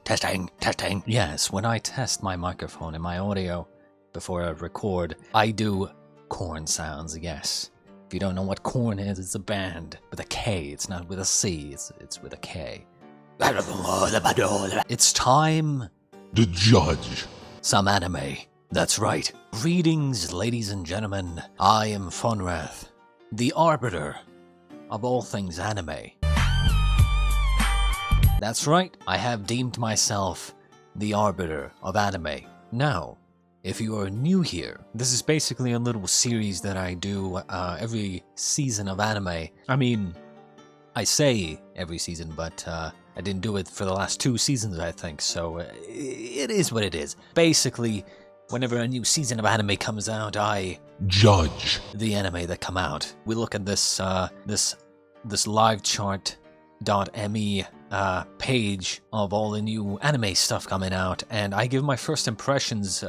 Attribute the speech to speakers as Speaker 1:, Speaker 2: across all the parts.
Speaker 1: Testing. Yes, when I test my microphone and my audio before I record, I do corn sounds, yes. If you don't know what corn is, it's a band with a K. It's not with a C, it's with a K. It's time
Speaker 2: to judge
Speaker 1: some anime. That's right. Greetings, ladies and gentlemen. I am MrFonrath, the arbiter of all things anime. That's right, I have deemed myself the arbiter of anime. Now, if you are new here, this is basically a little series that I do every season of anime. I mean, I say every season, but I didn't do it for the last 2 seasons, I think, so it is what it is. Basically, whenever a new season of anime comes out, I
Speaker 2: judge
Speaker 1: the anime that come out. We look at this livechart.me page of all the new anime stuff coming out, and I give my first impressions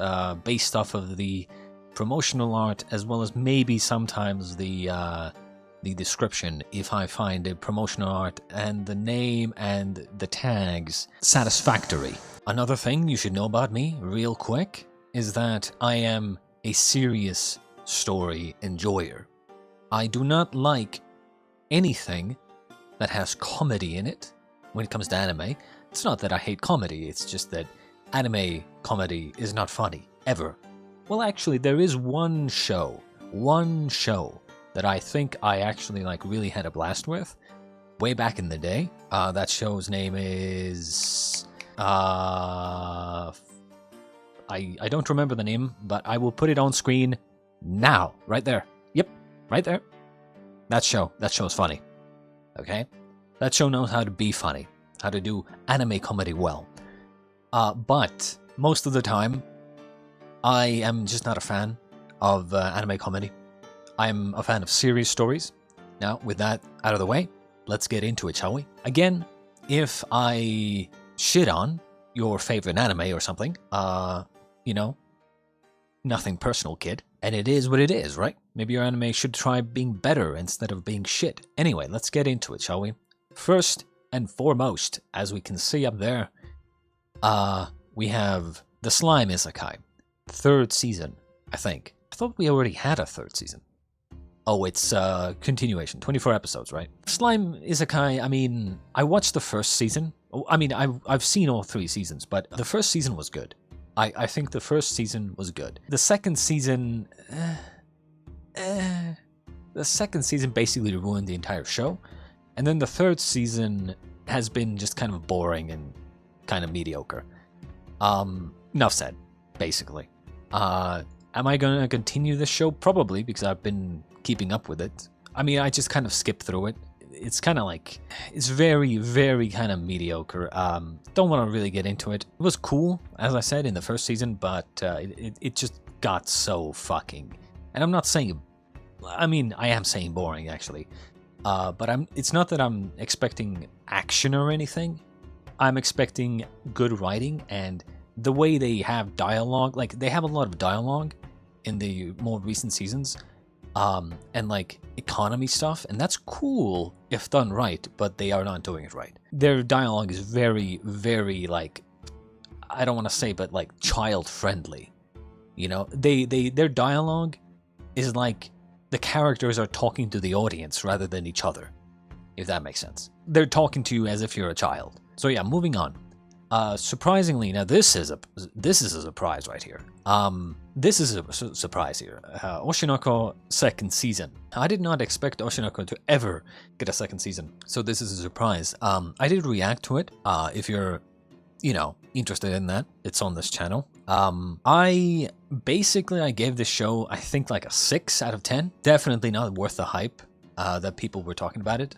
Speaker 1: based off of the promotional art, as well as maybe sometimes the description, if I find the promotional art and the name and the tags satisfactory. Another thing you should know about me, real quick, is that I am a serious story enjoyer. I do not like anything that has comedy in it when it comes to anime. It's not that I hate comedy, it's just that anime comedy is not funny, ever. Well, actually, there is one show that I think I actually really had a blast with way back in the day. That show's name is I don't remember the name, but I will put it on screen now, right there. Yep, right there. That show's funny. Okay? That show knows how to be funny, how to do anime comedy well. But most of the time, I am just not a fan of anime comedy. I'm a fan of serious stories. Now, with that out of the way, let's get into it, shall we? Again, if I shit on your favorite anime or something, you know, nothing personal, kid. And it is what it is, right? Maybe your anime should try being better instead of being shit. Anyway, let's get into it, shall we? First and foremost, as we can see up there, we have the Slime Isekai. 3rd season, I think. I thought we already had a 3rd season. Oh, it's continuation, 24 episodes, right? Slime Isekai, I mean, I watched the 1st season. I mean, I've seen all 3 seasons, but the 1st season was good. I think the 1st season was good. The 2nd season... the 2nd season basically ruined the entire show. And then the 3rd season has been just kind of boring and kind of mediocre. Enough said, basically. Am I going to continue this show? Probably, because I've been keeping up with it. I mean, I just kind of skipped through it. It's kind of like, it's very, very kind of mediocre. Don't want to really get into it. It was cool, as I said, in the 1st season, but it just got so fucking... And I'm not saying... I mean, I am saying boring, actually. But it's not that I'm expecting action or anything. I'm expecting good writing, and the way they have dialogue, they have a lot of dialogue in the more recent seasons, and economy stuff, and that's cool if done right, but they are not doing it right. Their dialogue is very, very, I don't want to say, but child-friendly. You know, their dialogue is the characters are talking to the audience rather than each other, if that makes sense. They're talking to you as if you're a child. So yeah, moving on. Surprisingly, now this is a surprise right here. This is a surprise here. Oshinoko 2nd season. I did not expect Oshinoko to ever get a 2nd season, so this is a surprise. I did react to it. If you're, interested in that, it's on this channel. I gave this show, I think, a 6 out of 10. Definitely not worth the hype that people were talking about it.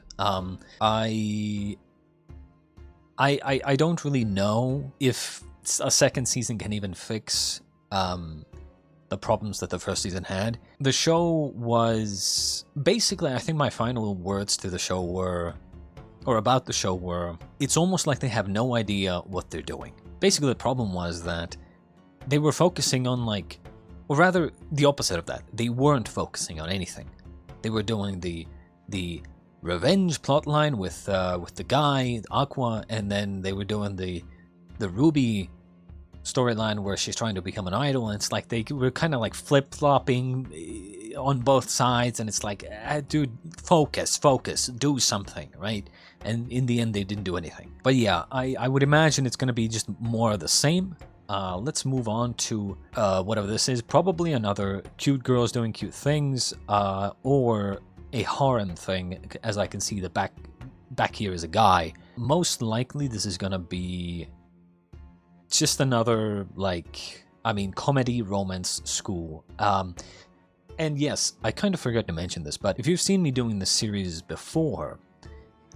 Speaker 1: I don't really know if a 2nd season can even fix the problems that the 1st season had. The show was basically, I think my final words to the show were, or about the show were, it's almost like they have no idea what they're doing. Basically, the problem was that they were focusing on or rather the opposite of that. They weren't focusing on anything. They were doing the revenge plotline with the guy, Aqua, and then they were doing the Ruby storyline where she's trying to become an idol, and it's like they were kind of like flip-flopping on both sides, and it's like, dude, focus, do something, right? And in the end, they didn't do anything. But yeah, I would imagine it's going to be just more of the same. Let's move on to whatever this is. Probably another cute girls doing cute things, or a harem thing, as I can see the back here is a guy. Most likely this is going to be just another, like, I mean, comedy romance school. And yes, I kind of forgot to mention this, but if you've seen me doing this series before,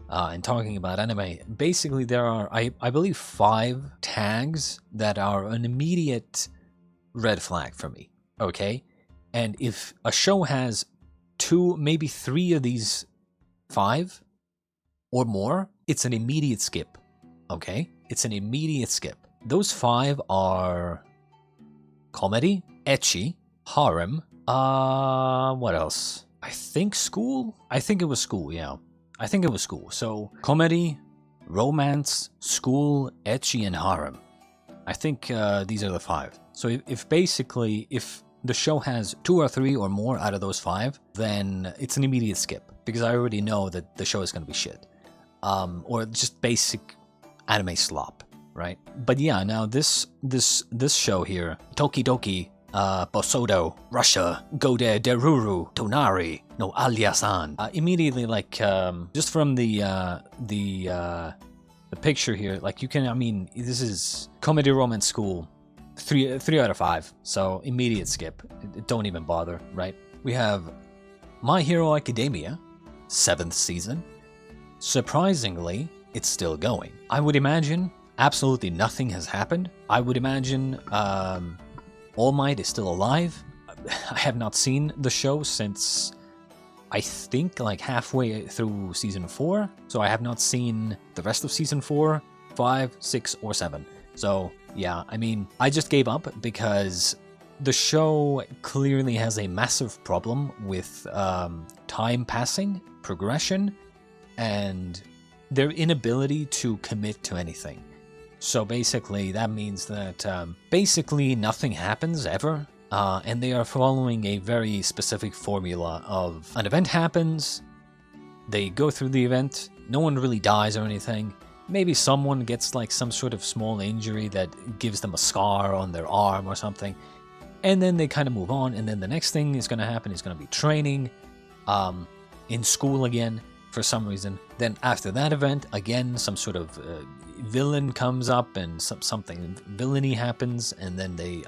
Speaker 1: and talking about anime, basically there are, I believe, 5 tags that are an immediate red flag for me, okay? And if a show has 2, maybe 3 of these 5 or more, it's an immediate skip, okay? It's an immediate skip. Those 5 are comedy, ecchi, harem, what else? I think school? I think it was school, yeah. I think it was school. So, comedy, romance, school, ecchi, and harem. I think these are the 5. So if the show has 2 or 3 or more out of those 5, then it's an immediate skip, because I already know that the show is going to be shit. Or just basic anime slop, right? But yeah, now this show here, Tokidoki Bosodo, Russia, Gode Deruru, Tonari, no Alyasan. Immediately, like, just from the picture here, like, you can, I mean, this is comedy romance school, 3 out of 5, so immediate skip. Don't even bother, right? We have My Hero Academia, 7th season. Surprisingly, it's still going. I would imagine absolutely nothing has happened. I would imagine All Might is still alive. I have not seen the show since, I think, like halfway through season 4. So I have not seen the rest of season 4, 5, 6, or 7. So yeah, I mean, I just gave up because the show clearly has a massive problem with time passing, progression, and their inability to commit to anything. So basically, that means that basically nothing happens ever, and they are following a very specific formula of an event happens, they go through the event, no one really dies or anything, maybe someone gets like some sort of small injury that gives them a scar on their arm or something, and then they kind of move on, and then the next thing is going to happen is going to be training in school again for some reason. Then after that event, again, some sort of villain comes up and something villainy happens, and then they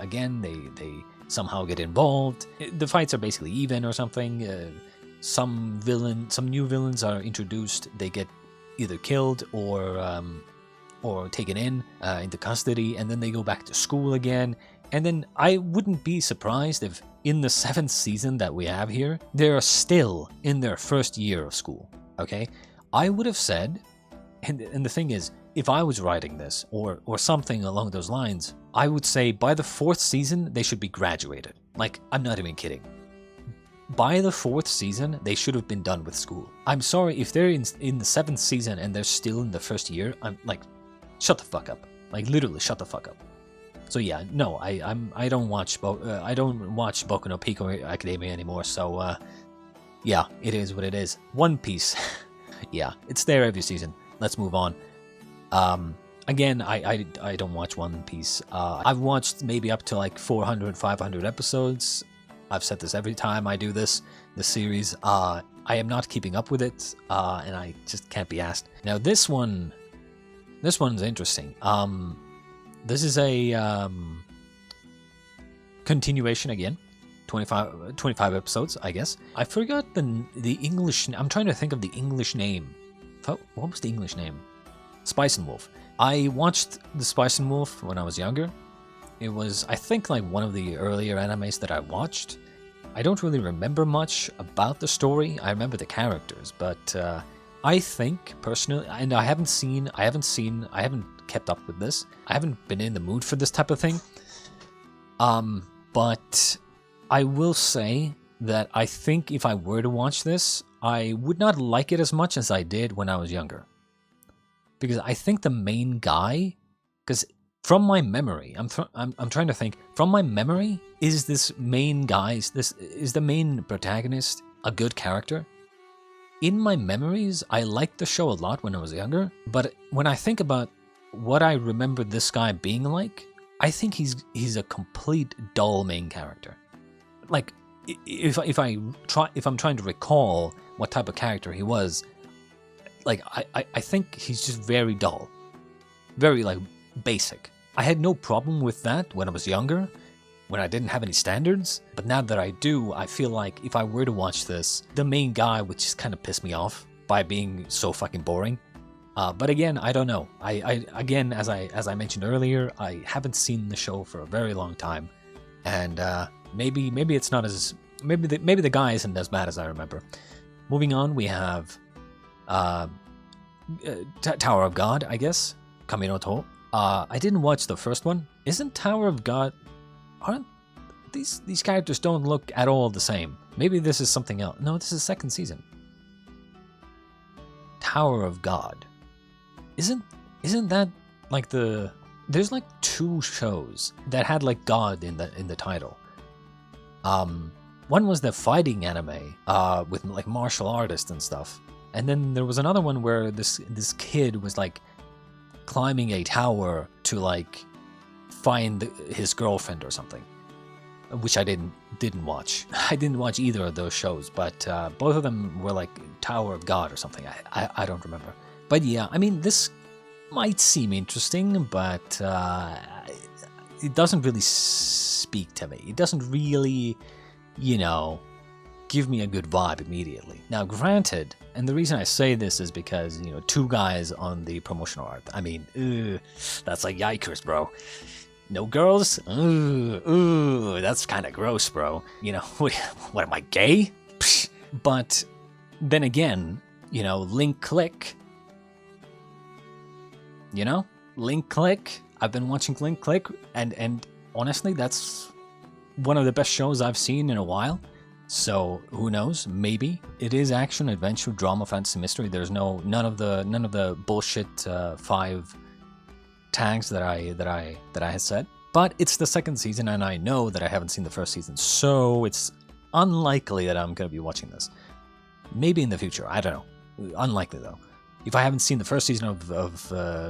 Speaker 1: somehow get involved. The fights are basically even or something. Some new villains are introduced. They get either killed or taken into custody, and then they go back to school again. And then I wouldn't be surprised if in the 7th season that we have here, they're still in their first year of school. Okay, I would have said, and the thing is, if I was writing this or something along those lines, I would say by the 4th season they should be graduated. Like, I'm not even kidding. By the 4th season, they should have been done with school. I'm sorry if they're in the 7th season and they're still in the first year. I'm like, shut the fuck up. Like, literally, shut the fuck up. So yeah, no, I don't watch Boku no Pico Academia anymore. So yeah, it is what it is. One Piece, yeah, it's there every season. Let's move on. Again, I don't watch One Piece. I've watched maybe up to like 400, 500 episodes. I've said this every time I do this series. I am not keeping up with it, and I just can't be asked. Now this one's interesting. This is a continuation again. 25 episodes, I guess. I forgot the English. I'm trying to think of the English name. What was the English name? Spice and Wolf. I watched the Spice and Wolf when I was younger. It was, I think, like one of the earlier animes that I watched. I don't really remember much about the story. I remember the characters, but I think personally, and I haven't kept up with this. I haven't been in the mood for this type of thing. But I will say that I think if I were to watch this, I would not like it as much as I did when I was younger. Because I think the main guy, because from my memory, I'm trying to think, from my memory, is this main guy, is the main protagonist a good character? In my memories, I liked the show a lot when I was younger, but when I think about what I remember this guy being like, I think he's a complete dull main character. Like, if I'm trying to recall what type of character he was, like I think he's just very dull, very like basic. I had no problem with that when I was younger, when I didn't have any standards, but now that I do, I feel like if I were to watch this, the main guy would just kind of piss me off by being so fucking boring. But again, I don't know. Again, as I mentioned earlier, I haven't seen the show for a very long time, and maybe it's not as maybe the guy isn't as bad as I remember. Moving on, we have Tower of God, I guess, Kaminoto. I didn't watch the first one. Isn't Tower of God? Aren't these characters don't look at all the same? Maybe this is something else. No, this is second season. Tower of God. Isn't that like the? There's like 2 shows that had like God in the title. One was the fighting anime with like martial artists and stuff, and then there was another one where this kid was like climbing a tower to like find his girlfriend or something, which I didn't watch. I didn't watch either of those shows, but both of them were like Tower of God or something. I don't remember. But yeah, I mean, this might seem interesting, but it doesn't really speak to me. It doesn't really, give me a good vibe immediately. Now, granted, and the reason I say this is because, 2 guys on the promotional art. I mean, that's like yikers, bro. No girls? Ooh, that's kind of gross, bro. What am I, gay? Psh. But then again, Link Click. Link Click. I've been watching Link Click, and honestly, that's one of the best shows I've seen in a while. So who knows? Maybe it is action, adventure, drama, fantasy, mystery. There's none of the bullshit 5 tags that I had said. But it's the second season, and I know that I haven't seen the first season, so it's unlikely that I'm gonna be watching this. Maybe in the future, I don't know. Unlikely though. If I haven't seen the first season of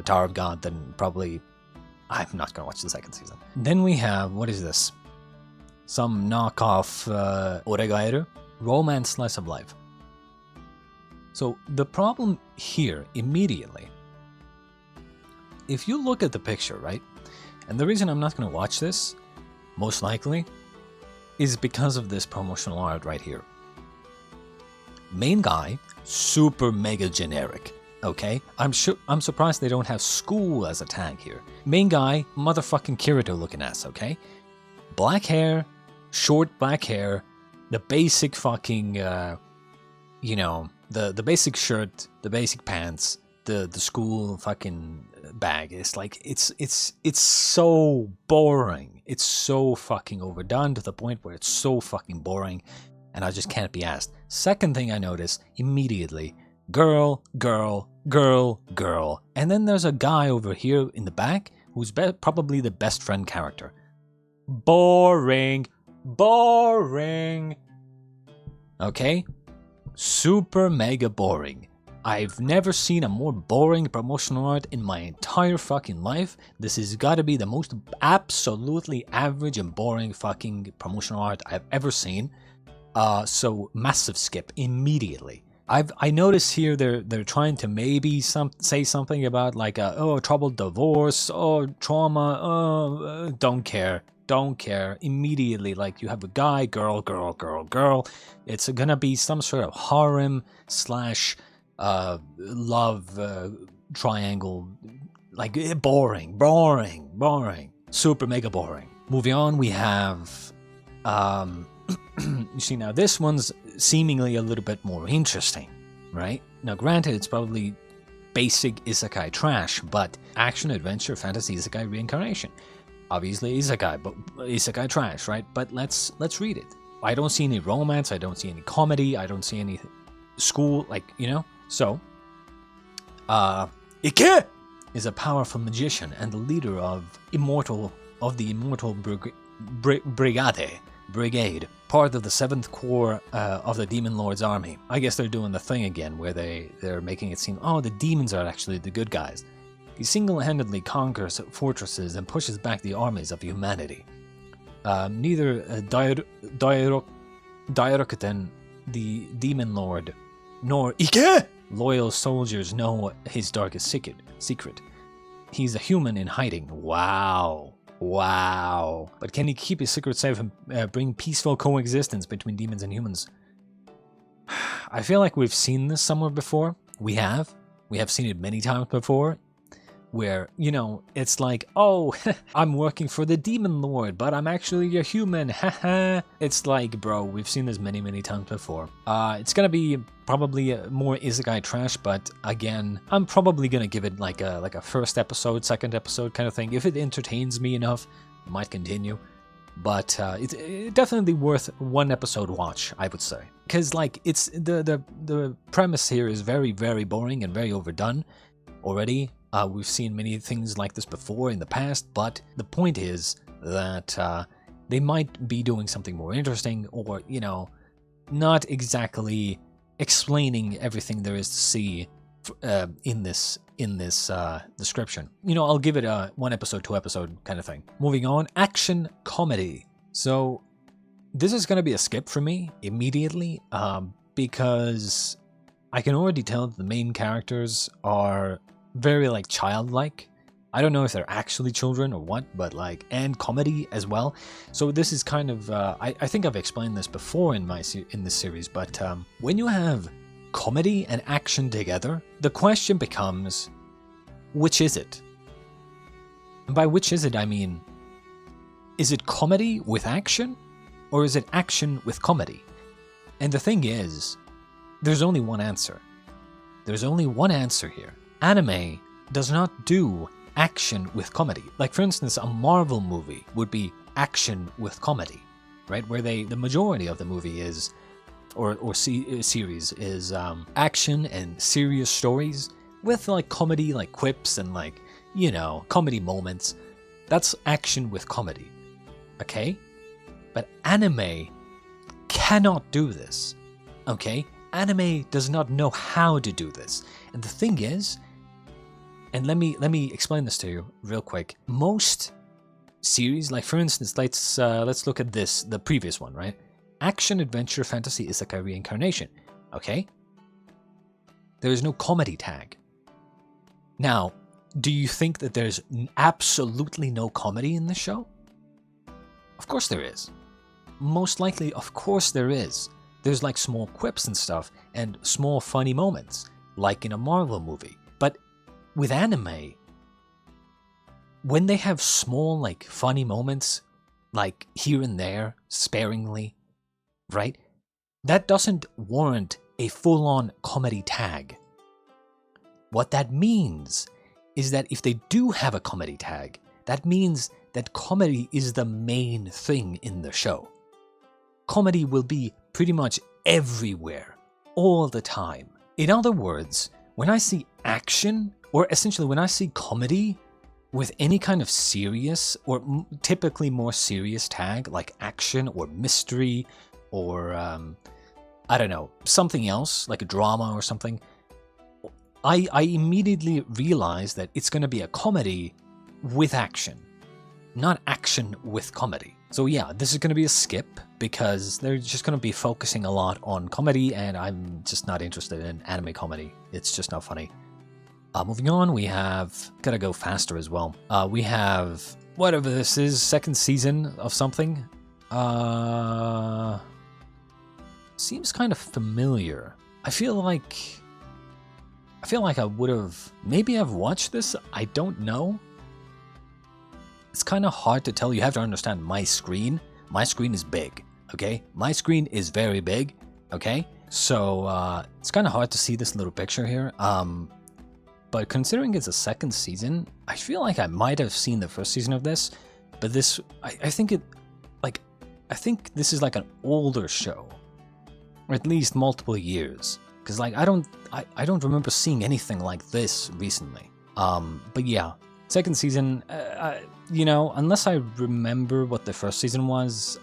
Speaker 1: Tower of God, then probably I'm not gonna watch the second season. Then we have, what is this? Some knockoff Oregaeru, romance slice of life. So the problem here, immediately, if you look at the picture, right? And the reason I'm not going to watch this, most likely, is because of this promotional art right here. Main guy, super mega generic, okay? I'm surprised they don't have school as a tag here. Main guy, motherfucking Kirito looking ass, okay? Black hair, short black hair, the basic fucking, the basic shirt, the basic pants, the school fucking bag. It's like, it's so boring. It's so fucking overdone to the point where it's so fucking boring, and I just can't be asked. Second thing I notice immediately, girl, girl, girl, girl. And then there's a guy over here in the back who's probably the best friend character. Boring. Boring. Okay? Super mega boring. I've never seen a more boring promotional art in my entire fucking life. This has got to be the most absolutely average and boring fucking promotional art I've ever seen. So massive skip immediately. I noticed here they're trying to maybe say something about like troubled divorce, trauma, don't care. Don't care. Immediately, like, you have a guy, girl, girl, girl, girl. It's gonna be some sort of harem slash love triangle. Like, boring. Super mega boring. Moving on, we have you see, now this one's seemingly a little bit more interesting, right? Now granted, it's probably basic isekai trash, but action, adventure, fantasy, isekai, reincarnation. Obviously isekai, but isekai trash, right? But let's read it. I don't see any romance, I don't see any comedy, I don't see any school, like, you know? So, Ike is a powerful magician and the leader of the Immortal Brigade, part of the 7th Corps of the Demon Lord's army. I guess they're doing the thing again where they're making it seem, oh, the demons are actually the good guys. He single-handedly conquers fortresses and pushes back the armies of humanity. Neither Dairokuten, the Demon Lord, nor Ike, loyal soldiers know his darkest secret. He's a human in hiding. Wow. But can he keep his secret safe and bring peaceful coexistence between demons and humans? I feel like we've seen this somewhere before. We have seen it many times before. Where, you know, it's like, oh, I'm working for the Demon Lord, but I'm actually a human, haha. It's like, bro, we've seen this many times before. It's gonna be probably more isekai trash, but again, I'm probably gonna give it like a first episode, second episode kind of thing. If it entertains me enough, I might continue. But it's definitely worth one episode watch, I would say. Because, like, it's the premise here is very boring and very overdone already. We've seen many things like this before in the past, but the point is that they might be doing something more interesting, or, you know, not exactly explaining everything there is to see in this description. You know, I'll give it a 1 episode, 2 episode kind of thing. Moving on, action comedy. So this is going to be a skip for me immediately, because I can already tell that the main characters are very, like, childlike. I don't know if they're actually children or what, but, like, and comedy as well. So this is kind of, I think I've explained this before in this series, but when you have comedy and action together, the question becomes, which is it? And by which is it, I mean, is it comedy with action, or is it action with comedy? And the thing is, there's only one answer. There's only one answer here. Anime does not do action with comedy. Like, for instance, a Marvel movie would be action with comedy, right? Where the majority of the movie is, or series is action and serious stories with, like, comedy, like quips and, like, you know, comedy moments. That's action with comedy, okay? But anime cannot do this, okay? Anime does not know how to do this. And the thing is, and let me explain this to you real quick. Most series, like, for instance, let's look at the previous one, right? Action, adventure, fantasy, isekai, reincarnation. Okay? There is no comedy tag. Now, do you think that there's absolutely no comedy in this show? Of course there is. Most likely, of course there is. There's, like, small quips and stuff, and small funny moments, like in a Marvel movie. But with anime, when they have small, like, funny moments, like, here and there, sparingly, right? That doesn't warrant a full-on comedy tag. What that means is that if they do have a comedy tag, that means that comedy is the main thing in the show. Comedy will be pretty much everywhere, all the time. In other words, when I see action, or essentially when I see comedy with any kind of serious, or typically more serious tag, like action or mystery, or I don't know, something else, like a drama or something, I immediately realize that it's going to be a comedy with action, not action with comedy. So yeah, this is going to be a skip, because they're just going to be focusing a lot on comedy, and I'm just not interested in anime comedy. It's just not funny. Moving on, we have, gotta go faster as well. We have, whatever this is, 2nd season of something. Seems kind of familiar. I feel like I would have, maybe I've watched this, I don't know. It's kind of hard to tell. You have to understand my screen. My screen is big, okay? My screen is very big, okay? So, it's kind of hard to see this little picture here. But considering it's a 2nd season, I feel like I might have seen the 1st season of this, but this, I think this is like an older show, or at least multiple years. Because like I don't remember seeing anything like this recently. But yeah, second season, you know, unless I remember what the first season was,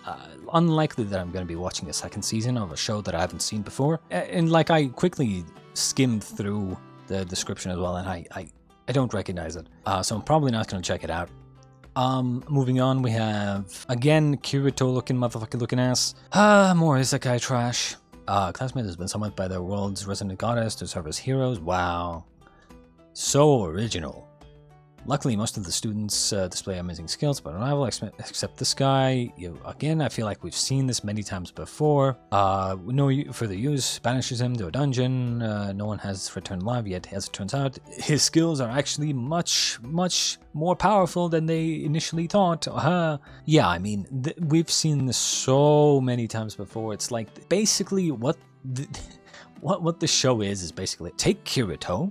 Speaker 1: unlikely that I'm going to be watching a second season of a show that I haven't seen before. And like I quickly skimmed through the description as well, and I don't recognize it. So I'm probably not going to check it out. Moving on, we have, again, Kirito looking motherfucking looking ass. More isekai trash. Classmate has been summoned by the world's resident goddess to serve as heroes. Wow. So original. Luckily, most of the students display amazing skills, but unrivaled except this guy. Again, I feel like we've seen this many times before. No further use, banishes him to a dungeon. No one has returned alive yet, as it turns out. His skills are actually much, much more powerful than they initially thought. Yeah, I mean, we've seen this so many times before. It's like, basically, what the show is basically, take Kirito,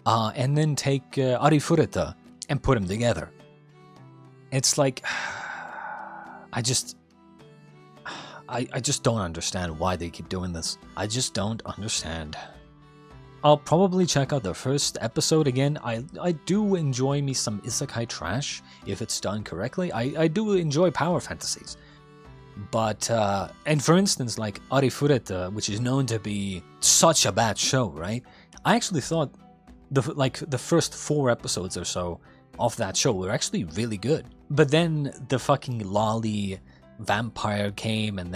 Speaker 1: and then take Arifureta and put them together. It's like, I just don't understand why they keep doing this. I just don't understand. I'll probably check out the first episode again. I do enjoy me some isekai trash if it's done correctly. I do enjoy power fantasies. But, and for instance, like Arifureta, which is known to be such a bad show, right? I actually thought the first 4 episodes or so of that show were actually really good. But then the fucking lolly vampire came, and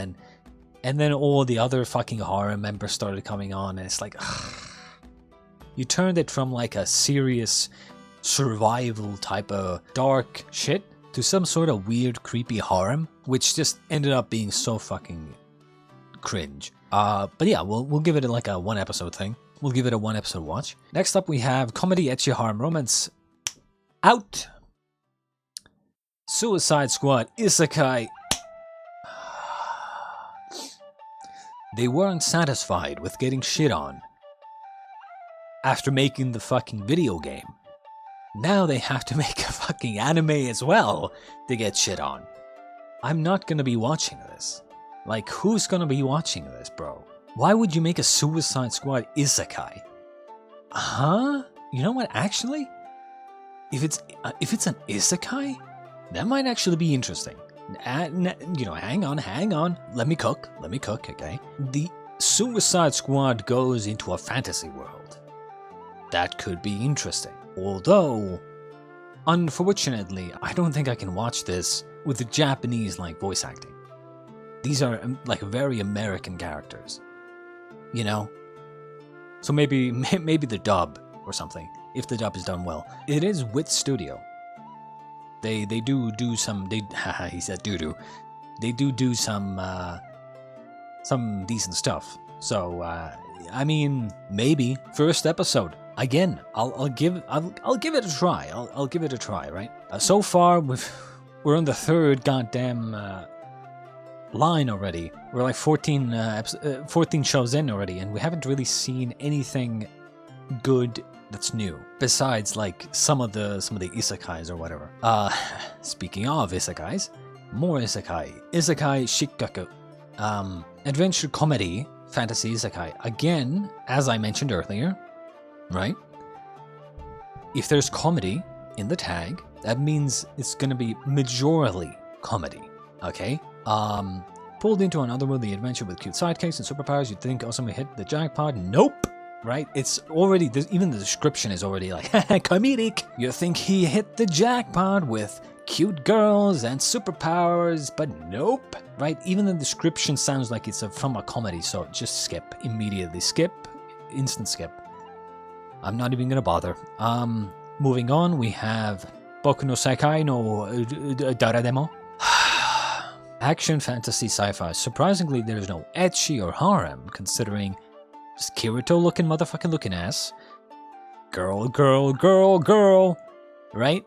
Speaker 1: then all the other fucking horror members started coming on, and it's like, you turned it from like a serious survival type of dark shit to some sort of weird creepy harem, which just ended up being so fucking cringe. But yeah, we'll give it like a 1 episode thing. We'll give it a 1 episode watch. Next up we have comedy, ecchi, harem, romance. Out! Suicide Squad, isekai. They weren't satisfied with getting shit on after making the fucking video game. Now they have to make a fucking anime as well to get shit on. I'm not gonna be watching this. Like, who's gonna be watching this, bro? Why would you make a Suicide Squad isekai? Huh? You know what, actually? If it's an isekai, that might actually be interesting. You know, hang on. Let me cook, okay? The Suicide Squad goes into a fantasy world. That could be interesting. Although, unfortunately, I don't think I can watch this with the Japanese, like, voice acting. These are, like, very American characters. You know? So maybe the dub or something, if the dub is done well. It is with Studio. They do some, haha, he said doo-doo. They do some decent stuff. So, I mean, maybe first episode. Again, I'll give it a try. I'll give it a try, right? So far, we're on the 3rd goddamn line already. We're like 14 shows in already, and we haven't really seen anything good that's new. Besides, like some of the isekais or whatever. Speaking of isekais, more isekai. Isekai Shikkaku. Adventure comedy, fantasy isekai. Again, as I mentioned earlier, right? If there's comedy in the tag, that means it's gonna be majorly comedy. Okay? Pulled into an otherworldly adventure with cute sidekicks and superpowers, you'd think also may hit the jackpot. Nope! Right? It's already, even the description is already like, comedic! You think he hit the jackpot with cute girls and superpowers, but nope! Right? Even the description sounds like it's from a comedy, so just skip. Immediately skip. Instant skip. I'm not even gonna bother. Moving on, we have Boku no Sekai no Darademo. Action, fantasy, sci-fi. Surprisingly, there's no ecchi or harem, considering just Kirito looking motherfucking looking ass. Girl, right?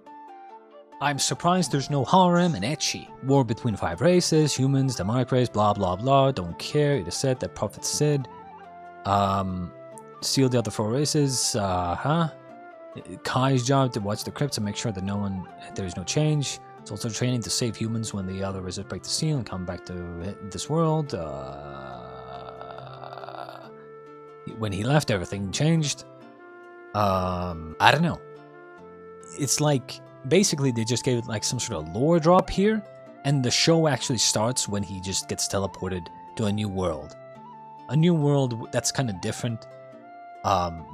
Speaker 1: I'm surprised there's no harem and ecchi. War between 5 races, humans, demonic race, blah blah blah, don't care, it is said that Prophet Sid. Seal the other 4 races, Kai's job to watch the crypts and make sure that there's no change. It's also training to save humans when the other races break the seal and come back to this world. when he left, everything changed. I don't know. It's like, basically they just gave it like some sort of lore drop here, and the show actually starts when he just gets teleported to a new world. A new world that's kind of different,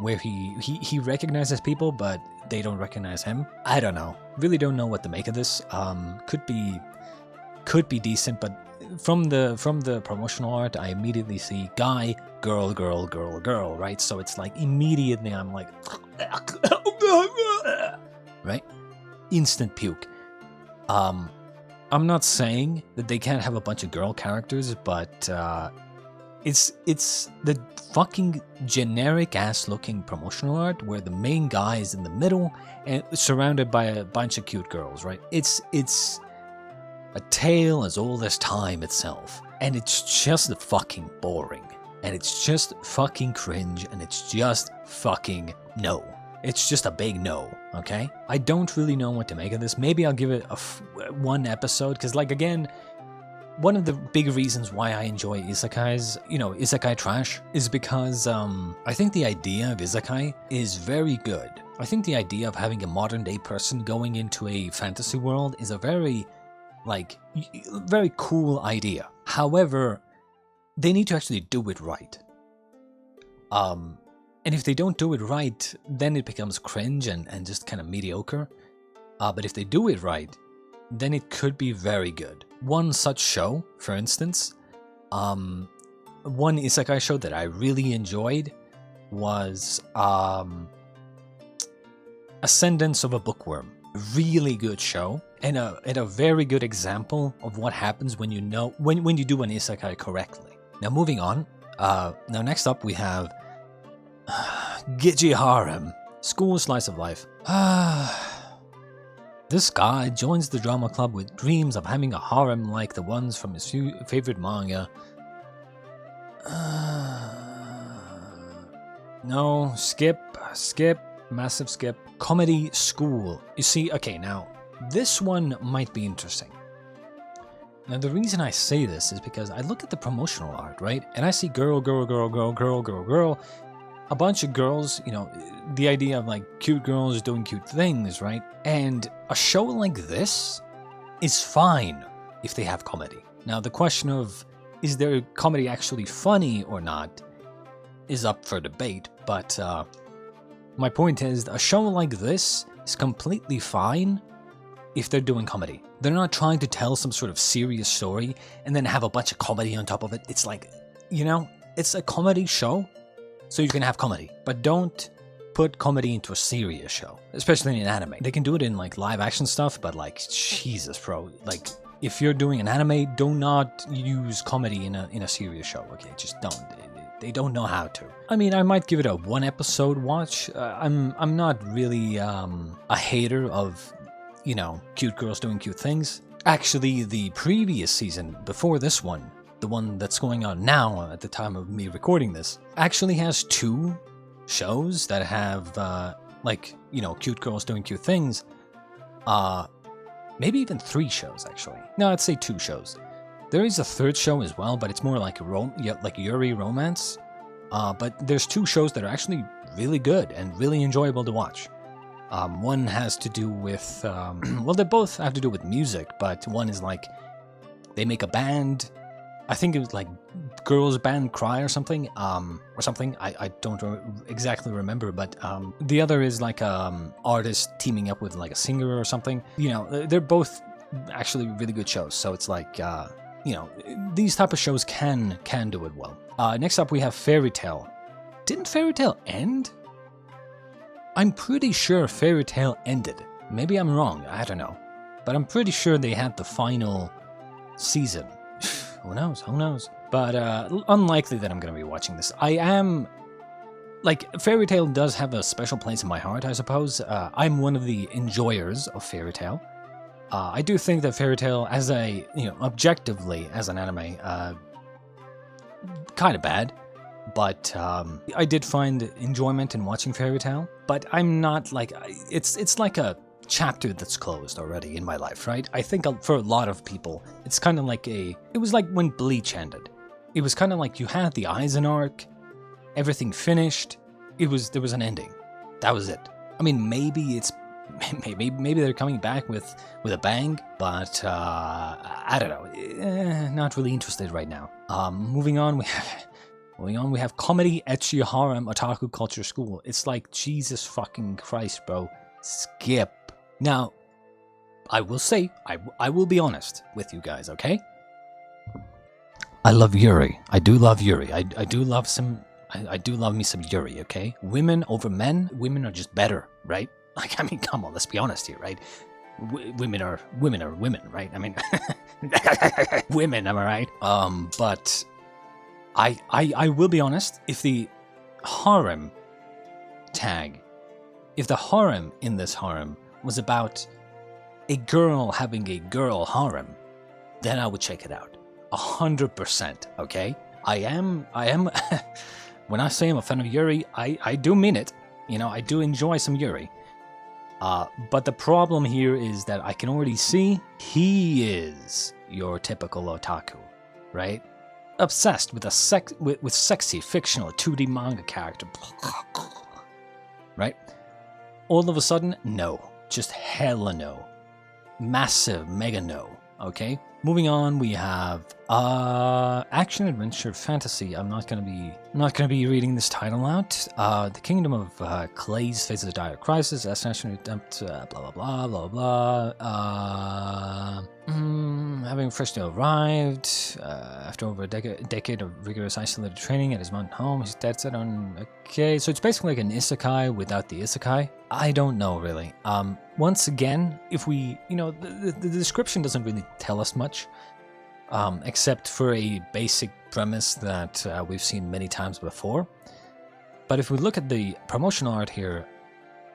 Speaker 1: where he recognizes people, but they don't recognize him. I don't know. Really don't know what to make of this. Could be decent, but from the promotional art, I immediately see guy, girl, girl, girl, girl, right? So it's like immediately I'm like, right? Instant puke. I'm not saying that they can't have a bunch of girl characters, but it's the fucking generic ass looking promotional art where the main guy is in the middle and surrounded by a bunch of cute girls, right? It's a tale as old as time itself, and it's just fucking boring, and it's just fucking cringe, and it's just fucking no. It's just a big no, okay? I don't really know what to make of this. Maybe I'll give it one episode, because, like, again, one of the big reasons why I enjoy isekais, isekai trash, is because I think the idea of isekai is very good. I think the idea of having a modern-day person going into a fantasy world is a very cool idea. However, they need to actually do it right. And if they don't do it right, then it becomes cringe and just kind of mediocre. But if they do it right, then it could be very good. One such show, for instance, one isekai show that I really enjoyed was Ascendance of a Bookworm. Really good show, and a very good example of what happens when you do an isekai correctly. Now moving on, now next up we have Giji Harem, School Slice of Life. This guy joins the drama club with dreams of having a harem like the ones from his favorite manga. No, skip, massive skip. Comedy School. You see, okay, now, this one might be interesting. Now, the reason I say this is because I look at the promotional art, right? And I see girl, girl, girl, girl, girl, girl, girl. A bunch of girls, the idea of, like, cute girls doing cute things, right? And a show like this is fine if they have comedy. Now, the question of, is their comedy actually funny or not, is up for debate, but, my point is, a show like this is completely fine if they're doing comedy. They're not trying to tell some sort of serious story and then have a bunch of comedy on top of it. It's like, it's a comedy show, so you can have comedy. But don't put comedy into a serious show, especially in anime. They can do it in, like, live action stuff, but, like, Jesus, bro. Like, if you're doing an anime, do not use comedy in a serious show, okay? Just don't. They don't know how to. I mean, I might give it a one episode watch. I'm not really a hater of, cute girls doing cute things. Actually, the previous season, before this one, the one that's going on now at the time of me recording this, actually has 2 shows that have, cute girls doing cute things. Maybe even 3 shows, actually. No, I'd say 2 shows. There is a 3rd show as well, but it's more like Yuri romance. But there's 2 shows that are actually really good and really enjoyable to watch. One has to do with, well, they both have to do with music, but one is like, they make a band. I think it was like Girls Band Cry or something, I don't exactly remember, but the other is like artist teaming up with like a singer or something. They're both actually really good shows, so it's like, these type of shows can do it well. Next up we have Fairy Tail. Didn't Fairy Tail end? I'm pretty sure Fairy Tail ended. Maybe I'm wrong, I don't know. But I'm pretty sure they had the final season. Who knows? But unlikely that I'm going to be watching this. I am... Fairy Tail does have a special place in my heart, I suppose. I'm one of the enjoyers of Fairy Tail. I do think that Fairy Tail, as objectively as an anime, kind of bad. But I did find enjoyment in watching Fairy Tail. But I'm not it's like a chapter that's closed already in my life, right? I think for a lot of people, it's kind of like it was like when Bleach ended. It was kind of like you had the Aizen arc, everything finished. There was an ending. That was it. I mean, maybe they're coming back with a bang, but I don't know. Not really interested right now. Moving on, we have comedy, ecchi, harem, otaku culture school. It's like, Jesus fucking Christ, bro. Skip. Now, I will say, I will be honest with you guys, okay? I love Yuri. I do love Yuri. I do love me some Yuri, okay? Women over men, women are just better, right? Like, I mean, come on, let's be honest here, right? Women are women, right? I mean, women, am I right? But I will be honest, if the harem in this harem was about a girl having a girl harem, then I would check it out. 100%, okay? I am, when I say I'm a fan of Yuri, I do mean it. You know, I do enjoy some Yuri. But the problem here is that I can already see he is your typical otaku, right? Obsessed with with sexy fictional 2D manga character, right? All of a sudden, no, just hella no, massive mega no. Okay, moving on, we have action adventure fantasy. I'm not gonna be reading this title out. The Kingdom of Clays faces a dire crisis. Assassination attempt. Blah blah blah blah blah. Having freshly arrived after over a decade of rigorous isolated training at his mountain home, he's dead set on. Okay, so it's basically like an isekai without the isekai. I don't know really. Once again, if we, the description doesn't really tell us much, except for a basic premise that we've seen many times before. But if we look at the promotional art here,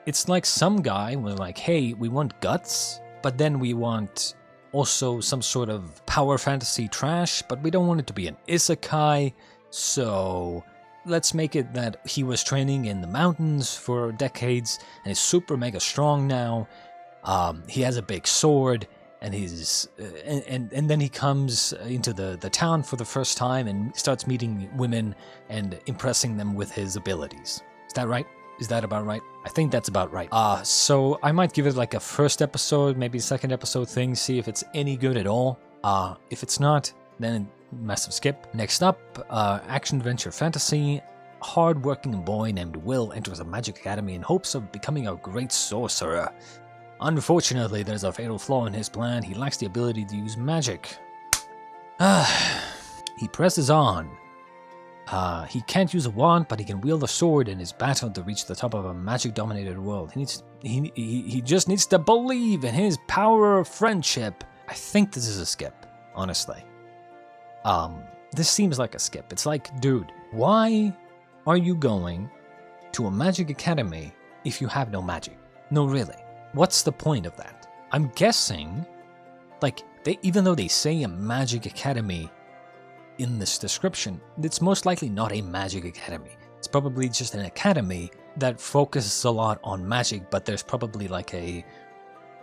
Speaker 1: it's like some guy was like, hey, we want guts, but then we want also some sort of power fantasy trash, but we don't want it to be an isekai, so let's make it that he was training in the mountains for decades and is super mega strong now. He has a big sword, and he's and then he comes into the town for the first time and starts meeting women and impressing them with his abilities. Is that right? Is that about right? I think that's about right. So I might give it like a first episode, maybe a second episode thing, see if it's any good at all. If it's not, then massive skip. Next up, action adventure fantasy. Hard-working boy named Will enters a magic academy in hopes of becoming a great sorcerer. Unfortunately, there's a fatal flaw in his plan. He lacks the ability to use magic. He presses on. He can't use a wand, but he can wield a sword in his battle to reach the top of a magic-dominated world. He just needs to believe in his power of friendship. I think this is a skip, honestly. This seems like a skip. It's like, dude, why are you going to a magic academy if you have no magic? No, really. What's the point of that? I'm guessing, like, even though they say a magic academy in this description, it's most likely not a magic academy. It's probably just an academy that focuses a lot on magic, but there's probably like a,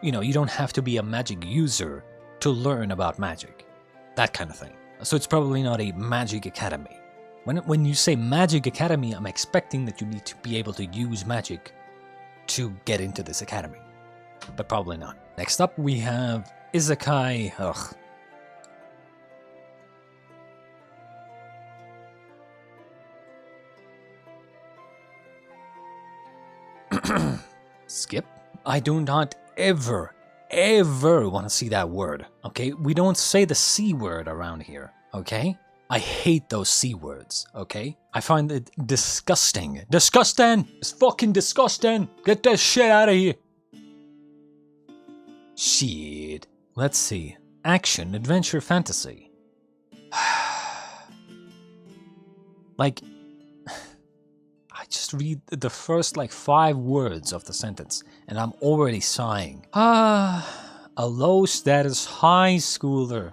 Speaker 1: you don't have to be a magic user to learn about magic. That kind of thing. So it's probably not a magic academy. When you say magic academy, I'm expecting that you need to be able to use magic to get into this academy. But probably not. Next up, we have isekai. Skip. I do not ever want to see that word, okay? We don't say the C word around here, okay? I hate those C words, okay? I find it disgusting. Disgusting! It's fucking disgusting! Get that shit out of here! Shit. Let's see. Action, adventure, fantasy. Like, I just read the first 5 words of the sentence and I'm already sighing. A low status high schooler.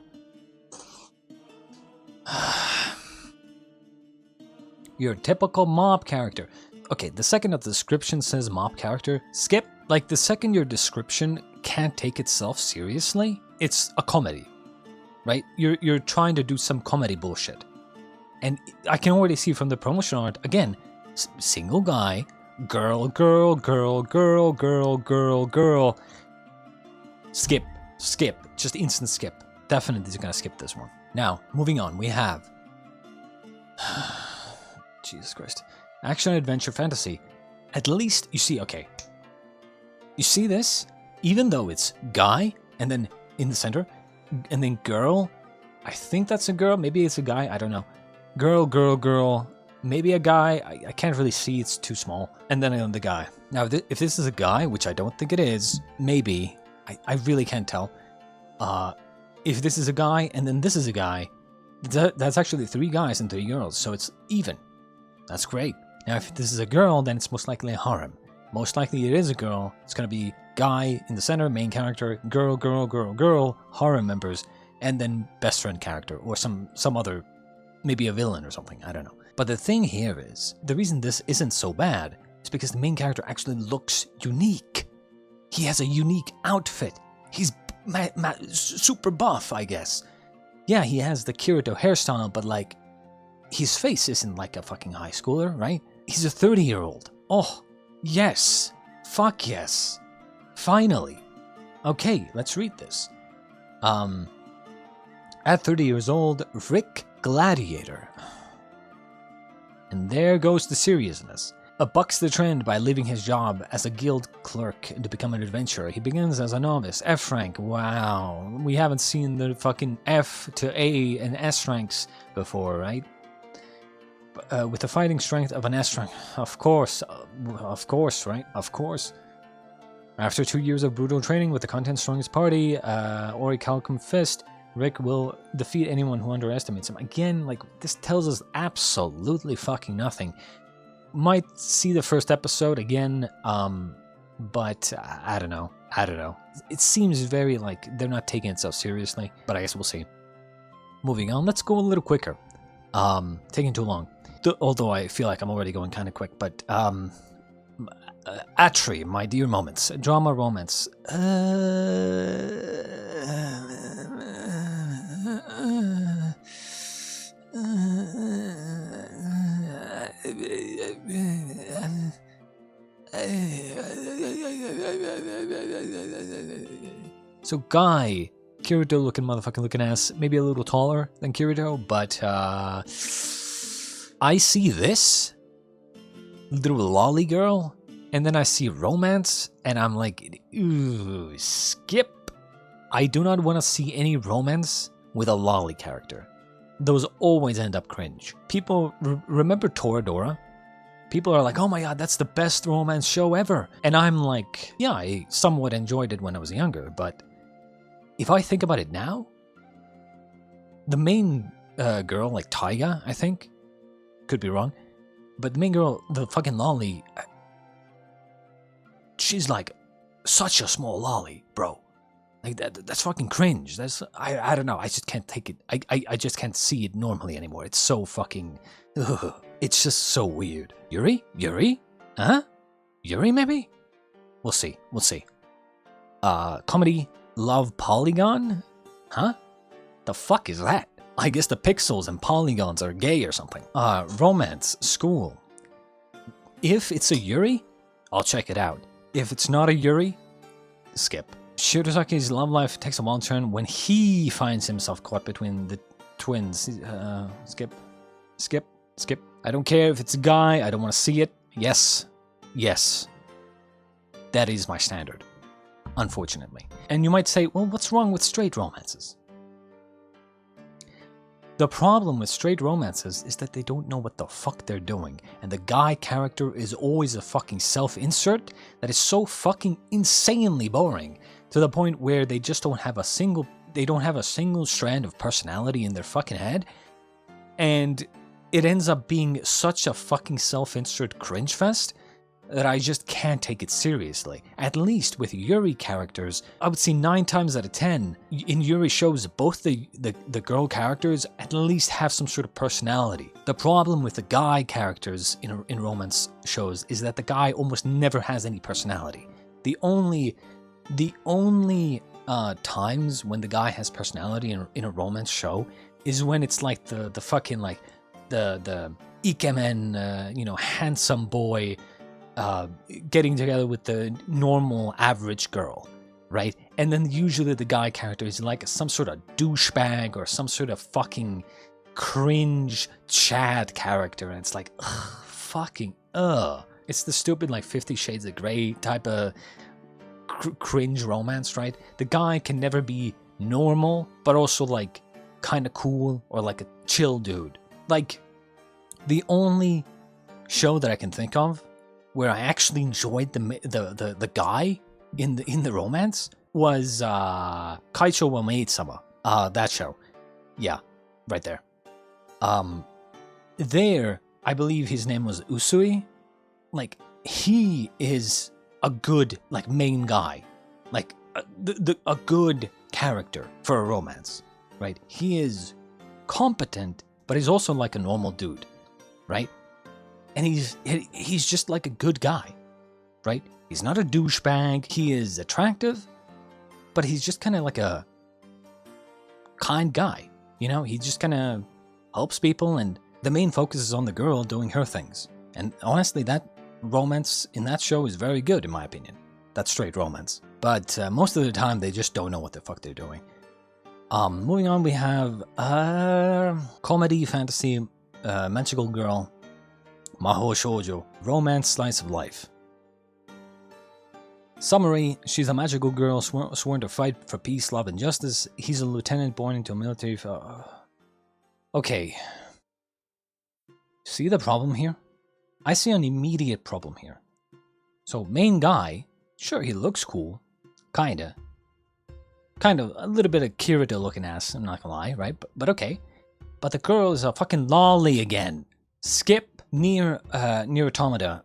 Speaker 1: Your typical mob character. Okay, the second of the description says mob character, skip. Like, the second your description can't take itself seriously, it's a comedy, right? You're trying to do some comedy bullshit. And I can already see from the promotion art, again, single guy, girl, girl, girl, girl, girl, girl, girl. Skip, just instant skip. Definitely gonna skip this one. Now, moving on, we have... Jesus Christ. Action, adventure, fantasy. At least, you see, okay. You see this? Even though it's guy, and then in the center, and then girl. I think that's a girl, maybe it's a guy, I don't know. Girl, girl, girl. Maybe a guy, I can't really see, it's too small. And then the guy. Now, if this is a guy, which I don't think it is, maybe, I really can't tell. If this is a guy, and then this is a guy, that's actually 3 guys and 3 girls, so it's even. That's great. Now, if this is a girl, then it's most likely a harem. Most likely it is a girl. It's gonna be guy in the center, main character, girl, girl, girl, girl, harem members, and then best friend character, or some other, maybe a villain or something, I don't know. But the thing here is, the reason this isn't so bad is because the main character actually looks unique. He has a unique outfit. He's super buff, I guess. Yeah, he has the Kirito hairstyle, but like, his face isn't like a fucking high schooler, right? He's a 30-year-old. Oh, yes. Fuck yes. Finally. Okay, let's read this. At 30 years old, Rick Gladiator. And there goes the seriousness. Bucks the trend by leaving his job as a guild clerk to become an adventurer. He begins as a novice, F rank. Wow, we haven't seen the fucking F to A and S ranks before, right? With the fighting strength of an S rank. Of course, right? Of course. After 2 years of brutal training with the content's strongest party, Orichalcum Fist, Rick will defeat anyone who underestimates him. Again, like, this tells us absolutely fucking nothing. Might see the first episode again, but I don't know. It seems very, like, they're not taking it so seriously, but I guess we'll see. Moving on, let's go a little quicker. Taking too long. Although I feel like I'm already going kind of quick, but, Atri, My Dear Moments. Drama, romance. So guy, Kirito looking motherfucking looking ass, maybe a little taller than Kirito, but I see this little lolly girl, and then I see romance, and I'm like, ooh, skip. I do not want to see any romance with a lolly character. Those always end up cringe. People remember Toradora? People are like, oh my god, that's the best romance show ever. And I'm like, yeah, I somewhat enjoyed it when I was younger, but if I think about it now, the main girl, like Taiga, I think, could be wrong, but the main girl, the fucking lolly, she's like such a small lolly, bro. Like that's fucking cringe. That's I don't know. I just can't take it. I just can't see it normally anymore. It's so fucking. Ugh. It's just so weird. Yuri? Huh? Yuri maybe? We'll see. Comedy, love polygon? Huh? The fuck is that? I guess the pixels and polygons are gay or something. Romance, school. If it's a Yuri, I'll check it out. If it's not a Yuri, skip. Shirasaki's love life takes a wild turn when he finds himself caught between the twins. Skip. I don't care if it's a guy, I don't want to see it. Yes. That is my standard, unfortunately. And you might say, well, what's wrong with straight romances? The problem with straight romances is that they don't know what the fuck they're doing, and the guy character is always a fucking self-insert that is so fucking insanely boring, to the point where they just don't have a single strand of personality in their fucking head, and it ends up being such a fucking self-insert cringe fest that I just can't take it seriously. At least with Yuri characters, I would say 9 times out of 10, in Yuri shows, both the girl characters at least have some sort of personality. The problem with the guy characters in romance shows is that the guy almost never has any personality. The only times when the guy has personality in a romance show is when it's like the fucking like, the ikemen, handsome boy getting together with the normal average girl, right? And then usually the guy character is like some sort of douchebag or some sort of fucking cringe Chad character, and it's like, it's the stupid like 50 Shades of Grey type of cringe romance, right? The guy can never be normal, but also like kind of cool or like a chill dude. Like the only show that I can think of where I actually enjoyed the guy in the romance was Kaicho wa Maid-sama. That show, yeah, right there. There, I believe his name was Usui. Like, he is a good, like, main guy. Like, a good character for a romance, right? He is competent, but he's also like a normal dude, right? And he's just like a good guy, right? He's not a douchebag. He is attractive, but he's just kind of like a kind guy. He just kind of helps people, and the main focus is on the girl doing her things. And honestly, that romance in that show is very good, in my opinion. That's straight romance. But most of the time, they just don't know what the fuck they're doing. Moving on, we have comedy, fantasy, magical girl, Mahou Shoujo, romance slice of life. Summary: she's a magical girl sworn to fight for peace, love, and justice. He's a lieutenant born into a military... Okay. See the problem here? I see an immediate problem here. So, main guy, sure, he looks cool. Kinda. Kind of, a little bit of Kirito looking ass, I'm not gonna lie, right? But okay. But the girl is a fucking lolly again. Skip near automata,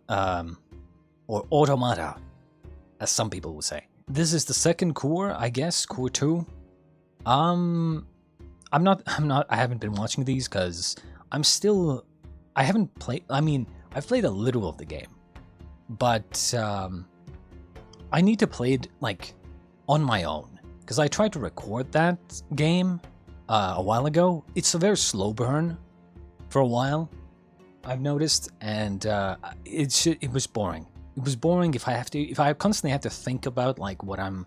Speaker 1: or automata, as some people would say. This is the second core, I guess, core 2. I haven't been watching these because I haven't played, I've played a little of the game, but I need to play it like on my own, because I tried to record that game a while ago. It's a very slow burn for a while, I've noticed, and it was boring. It was boring if I constantly have to think about like what I'm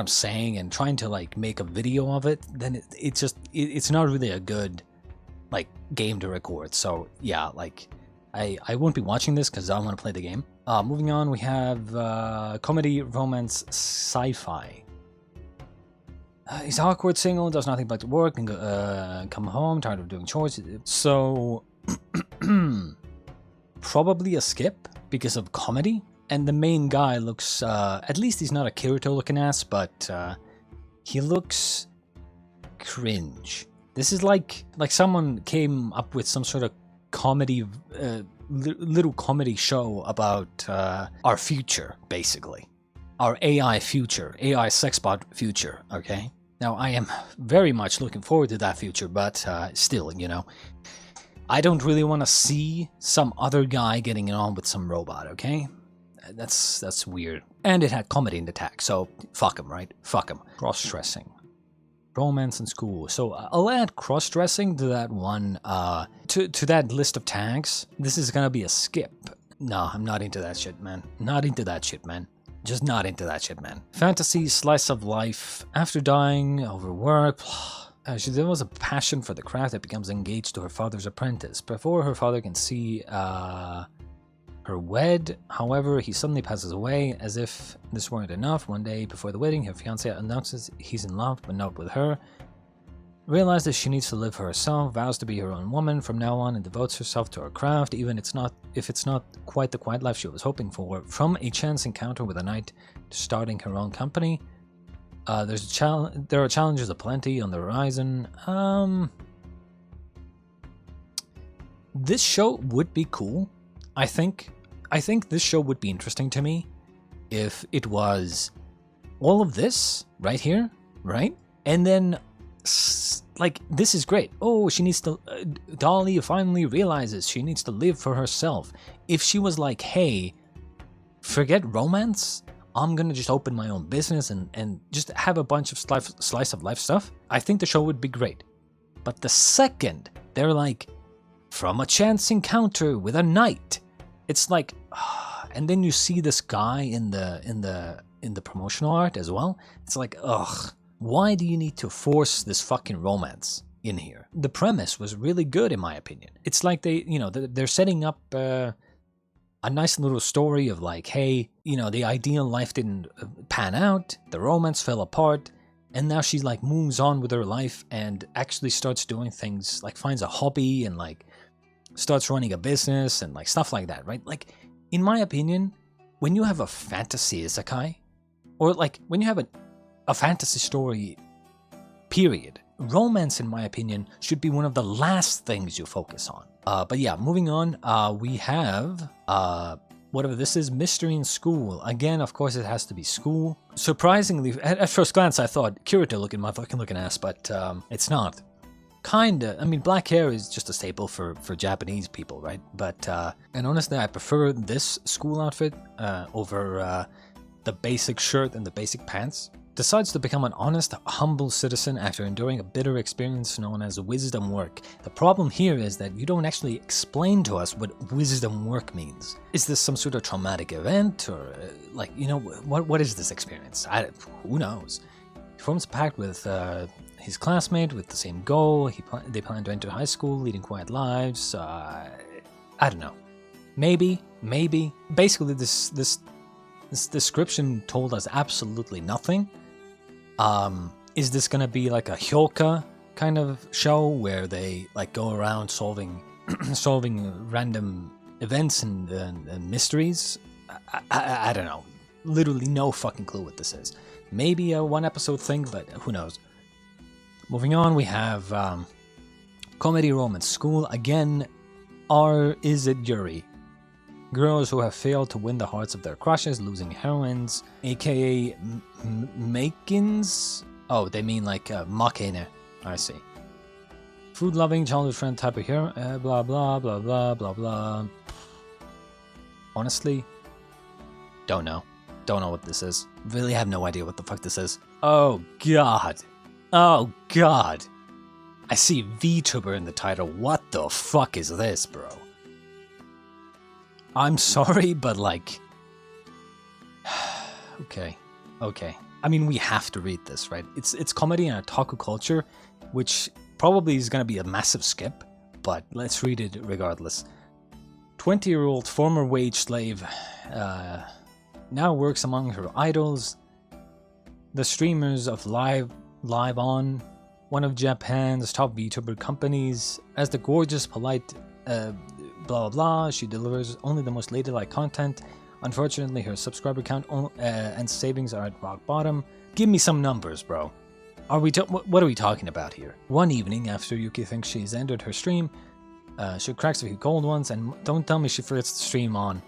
Speaker 1: saying and trying to like make a video of it, then it's not really a good like game to record. So yeah, like I won't be watching this because I want to play the game. Moving on, we have comedy, romance, sci-fi. He's awkward, single, does nothing but work, and come home, tired of doing chores. So probably a skip because of comedy. And the main guy looks, at least he's not a Kirito looking ass, but he looks cringe. This is like someone came up with some sort of comedy, little comedy show about our future, basically. Our AI future, AI sexbot future, okay? Now, I am very much looking forward to that future, but still, I don't really want to see some other guy getting it on with some robot, okay? That's weird. And it had comedy in the tag, so fuck him, right? Fuck him. Cross-dressing. Romance in school. So I'll add cross-dressing to that one, to that list of tags. This is gonna be a skip. No, I'm not into that shit, man. Not into that shit, man. Just not into that shit, man. Fantasy, slice of life. After dying, overwork. She develops a passion for the craft that becomes engaged to her father's apprentice. Before her father can see her wed, however, he suddenly passes away. As if this weren't enough, one day before the wedding, her fiancé announces he's in love, but not with her. Realizes she needs to live for herself, vows to be her own woman from now on, and devotes herself to her craft, even if it's not quite the quiet life she was hoping for. From a chance encounter with a knight to starting her own company, there are challenges aplenty on the horizon. This show would be cool. I think this show would be interesting to me if it was all of this right here, right? And then, like, this is great. Oh, she needs to... Dolly finally realizes she needs to live for herself. If she was like, hey, forget romance, I'm gonna just open my own business and just have a bunch of slice of life stuff, I think the show would be great. But the second they're like, from a chance encounter with a knight. It's like, and then you see this guy in the promotional art as well. It's like, ugh, why do you need to force this fucking romance in here? The premise was really good in my opinion. It's like they're setting up a nice little story of like, hey, the ideal life didn't pan out, the romance fell apart, and now she like moves on with her life and actually starts doing things, like finds a hobby and like starts running a business and like stuff like that, right? Like, in my opinion, when you have a fantasy isekai, or like when you have a fantasy story, period, romance, in my opinion, should be one of the last things you focus on. But yeah, moving on, we have, whatever this is, Mystery in School. Again, of course, it has to be school. Surprisingly, at first glance, I thought Kirito looking ass, but it's not. Kinda. I mean, black hair is just a staple for Japanese people, right? But, and honestly, I prefer this school outfit over the basic shirt and the basic pants. Decides to become an honest, humble citizen after enduring a bitter experience known as wisdom work. The problem here is that you don't actually explain to us what wisdom work means. Is this some sort of traumatic event, or like, what is this experience? Who knows? He forms a pact with his classmate with the same goal. They plan to enter high school, leading quiet lives. I don't know. Maybe. Basically, this description told us absolutely nothing. Is this gonna be like a Hyoka kind of show where they like go around solving random events and mysteries? I don't know. Literally no fucking clue what this is. Maybe a one episode thing, but who knows. Moving on, we have comedy romance school. Again, is it Yuri? Girls who have failed to win the hearts of their crushes, losing heroines, aka makins? Oh, they mean like makene. I see. Food-loving, childhood friend type of hero, blah blah blah blah blah blah. Honestly, don't know. Don't know what this is. Really have no idea what the fuck this is. Oh god. Oh god. I see VTuber in the title. What the fuck is this, bro? I'm sorry, but like... Okay. I mean, we have to read this, right? It's comedy and otaku culture, which probably is going to be a massive skip, but let's read it regardless. 20-year-old former wage slave now works among her idols, the streamers of Live On, one of Japan's top VTuber companies. As the gorgeous, polite, blah blah blah, she delivers only the most ladylike content. Unfortunately, her subscriber count and savings are at rock bottom. Give me some numbers, bro. What are we talking about here? One evening, after Yuki thinks she's ended her stream, she cracks a few cold ones, and don't tell me she forgets to stream on.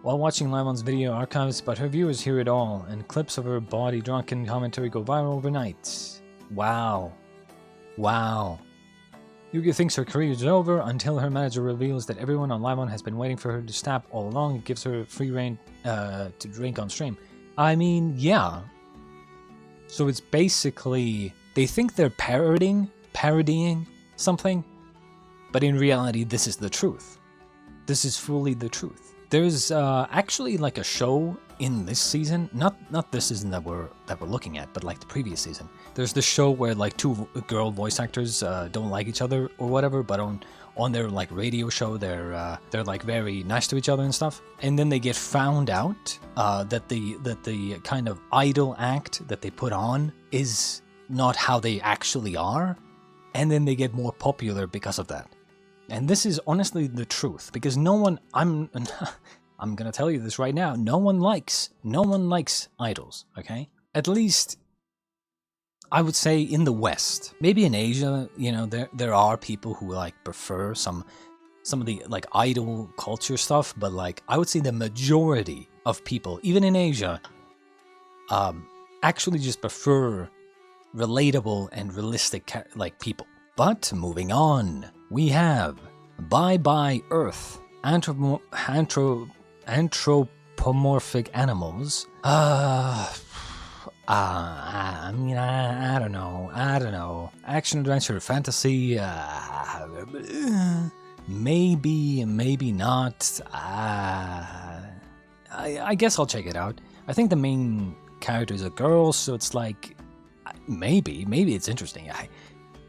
Speaker 1: While watching Live On's video archives, but her viewers hear it all, and clips of her body drunken commentary go viral overnight. Wow. Yuki thinks her career is over until her manager reveals that everyone on Live On has been waiting for her to snap all along and gives her free reign to drink on stream. I mean, yeah. So it's basically, they think they're parodying something, but in reality, this is the truth. This is fully the truth. There's actually like a show in this season, not this season that we're looking at, but like the previous season. There's this show where like two girl voice actors don't like each other or whatever, but on their like radio show they're like very nice to each other and stuff. And then they get found out that the kind of idol act that they put on is not how they actually are, and then they get more popular because of that. And this is honestly the truth, because no one, I'm gonna tell you this right now, no one likes idols, okay? At least, I would say in the West. Maybe in Asia, there are people who like prefer some of the like idol culture stuff, but like I would say the majority of people, even in Asia, actually just prefer relatable and realistic like people. But moving on, we have Bye Bye Earth, anthropomorphic animals. I mean, I don't know. I don't know. Action, adventure, fantasy. Maybe, maybe not. I guess I'll check it out. I think the main character is a girl, so it's like maybe it's interesting.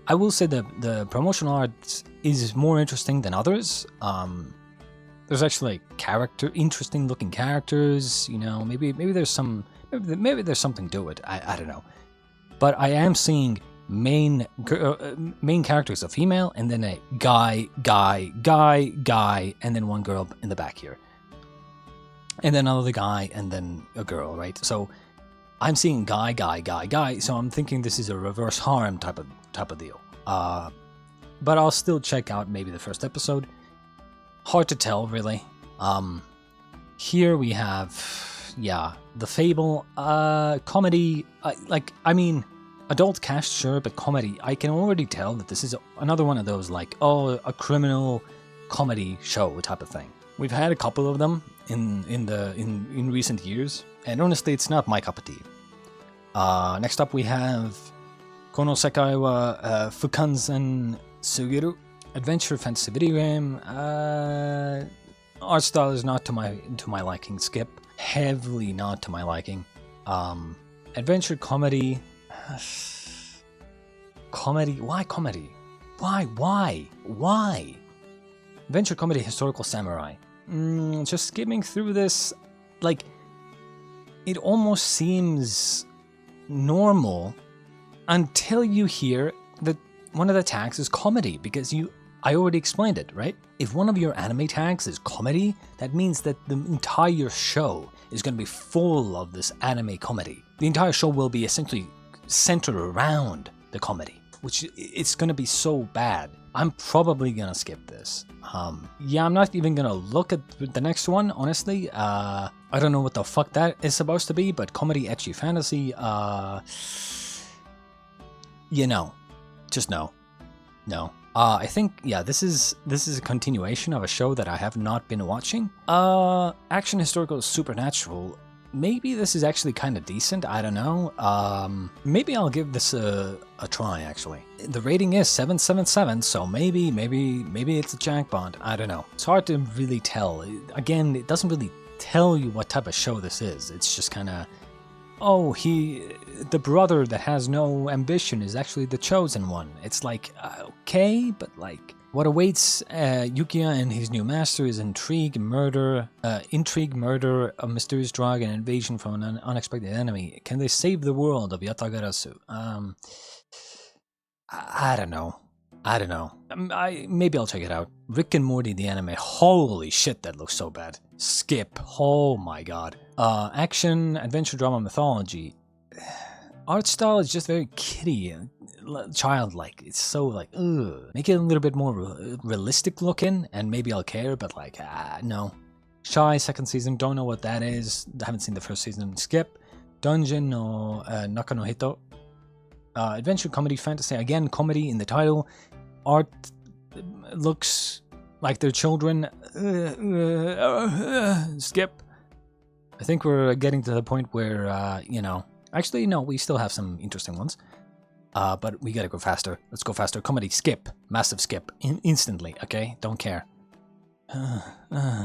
Speaker 1: I will say that the promotional art is more interesting than others. There's actually like interesting looking characters. You know, maybe there's some. Maybe there's something to it. I don't know, but I am seeing main character is a female, and then a guy, and then one girl in the back here, and then another guy, and then a girl, right? So I'm seeing guy. So I'm thinking this is a reverse harem type of deal. But I'll still check out maybe the first episode. Hard to tell, really. Here we have. Yeah, the Fable, comedy, adult cast, sure, but comedy, I can already tell that this is another one of those, like, a criminal comedy show type of thing. We've had a couple of them in recent years, and honestly, it's not my cup of tea. Next up we have Kono Sekai wa Fukanzen Sugiru, adventure fantasy video game. Art style is not to my liking, skip. Heavily not to my liking. Adventure comedy. Comedy? Why comedy? Why? Adventure comedy historical samurai. Just skimming through this, like, it almost seems normal until you hear that one of the tags is comedy, because I already explained it, right? If one of your anime tags is comedy, that means that the entire show is going to be full of this anime comedy. The entire show will be essentially centered around the comedy, which it's going to be so bad. I'm probably going to skip this. Yeah, I'm not even going to look at the next one, honestly. I don't know what the fuck that is supposed to be, but comedy, ecchi, fantasy, just no. I think, yeah, this is a continuation of a show that I have not been watching. Action historical supernatural. Maybe this is actually kind of decent. I don't know. Maybe I'll give this a try, actually. The rating is 777, so maybe it's a jackpot. I don't know. It's hard to really tell. Again, it doesn't really tell you what type of show this is. It's just kind of, the brother that has no ambition is actually the chosen one. It's like, okay, but like, what awaits Yukiya and his new master is intrigue, murder, a mysterious drug, and invasion from an unexpected enemy. Can they save the world of Yatagarasu? I don't know. Maybe I'll check it out. Rick and Morty, the anime. Holy shit, that looks so bad. Skip. Oh my god. Action, adventure, drama, mythology. Art style is just very kiddie, childlike. It's so like, ugh. Make it a little bit more realistic looking, and maybe I'll care, but like, no. Shy, second season, don't know what that is. Haven't seen the first season. Skip. Dungeon no Naka no Hito. Adventure, comedy, fantasy. Again, comedy in the title. Art looks like they're children. Skip. I think we're getting to the point where, actually, no, we still have some interesting ones. But we gotta go faster. Let's go faster. Comedy, skip. Massive skip. Instantly, okay? Don't care.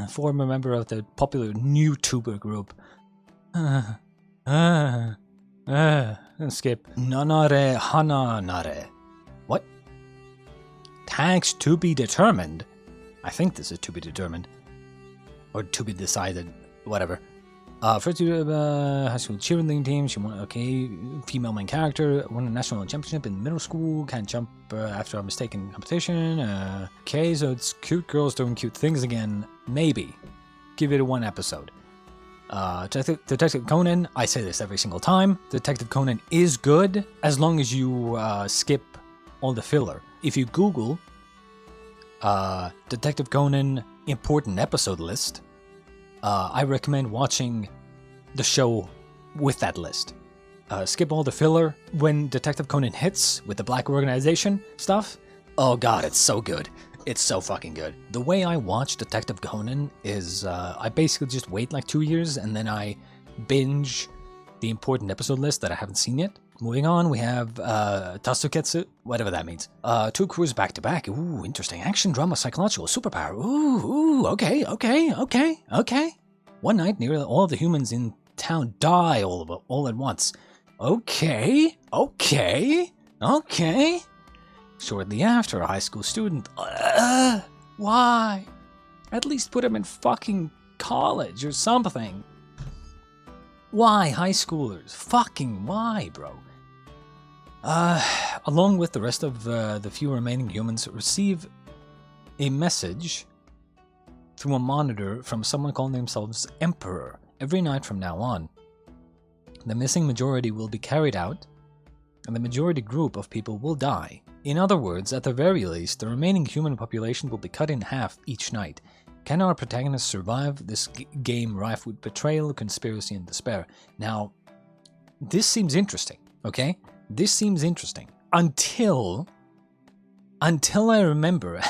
Speaker 1: Former member of the popular VTuber group. Skip. Nanare Hananare. What? Tags to be determined? I think this is to be determined. Or to be decided. Whatever. First high school cheerleading team. She won, female main character. Won a national championship in middle school. Can't jump after a mistaken competition. So it's cute girls doing cute things again. Maybe. Give it one episode. Detective Conan, I say this every single time. Detective Conan is good as long as you skip all the filler. If you Google Detective Conan important episode list, I recommend watching the show with that list. Skip all the filler. When Detective Conan hits with the Black Organization stuff, oh god, it's so good. It's so fucking good. The way I watch Detective Conan is I basically just wait like 2 years and then I binge the important episode list that I haven't seen yet. Moving on, we have Tatsuketsu, whatever that means. 2 crews back to back. Ooh, interesting. Action, drama, psychological, superpower. Ooh, okay. One night, nearly all of the humans in town die all at once. Okay. Shortly after, a high school student. Why? At least put him in fucking college or something. Why, high schoolers? Fucking why, bro? Along with the rest of the few remaining humans, receive a message through a monitor from someone calling themselves Emperor. Every night from now on, the missing majority will be carried out, and the majority group of people will die. In other words, at the very least, the remaining human population will be cut in half each night. Can our protagonists survive this game rife with betrayal, conspiracy, and despair? Now, this seems interesting, okay? This seems interesting. Until I remember...